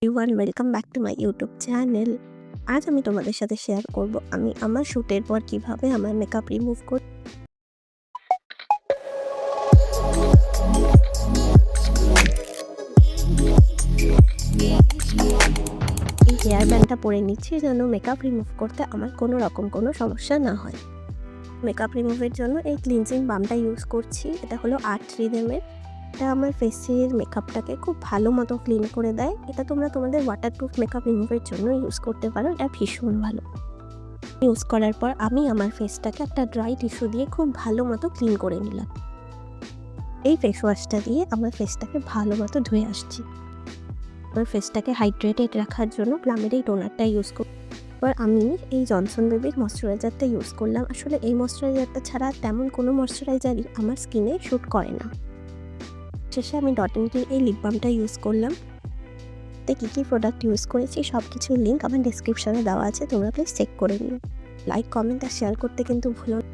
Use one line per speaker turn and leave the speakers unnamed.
Everyone, welcome back to my YouTube channel. আজ আমি তোমাদের সাথে শেয়ার করব আমি আমার শ্যুটের পর কিভাবে আমার মেকআপ রিমুভ করি। এই হেয়ার ব্যান্ডটা পরে নিচ্ছি যেন মেকআপ রিমুভ করতে আমার কোনো রকম কোনো সমস্যা না হয়। মেকআপ রিমুভের জন্য এই ক্লিনজিং বামটা ইউজ করছি। এটা হলো আর্ট রিদেমের। এটা আমার ফেসের মেকআপটাকে খুব ভালো মতো ক্লিন করে দেয়। এটা তোমরা তোমাদের ওয়াটারপ্রুফ মেকআপ রিমুভের জন্য ইউজ করতে পারো। এটা ভীষণ ভালো। ইউজ করার পর আমি আমার ফেসটাকে একটা ড্রাই টিস্যু দিয়ে খুব ভালো মতো ক্লিন করে নিলাম। এই ফেস ওয়াশটা দিয়ে আমার ফেসটাকে ভালো মতো ধুয়ে আসছি। আমার ফেসটাকে হাইড্রেটেড রাখার জন্য প্লামের এই টোনারটা ইউজ করি। এবার আমি এই জনসন বেবির ময়শ্চারাইজারটা ইউজ করলাম। আসলে এই ময়শ্চারাইজারটা ছাড়া তেমন কোনো ময়শ্চারাইজারই আমার স্কিনে শ্যুট করে না। শেষে আমি ডট অ্যান্ড কির এই লিপ বামটা ইউজ করলাম। কী কী প্রোডাক্ট ইউজ করেছি সব কিছুর লিঙ্ক আমার ডেসক্রিপশনে দেওয়া আছে, তোমরা প্লিজ চেক করে নিও। লাইক, কমেন্ট আর শেয়ার করতে কিন্তু ভুলো না।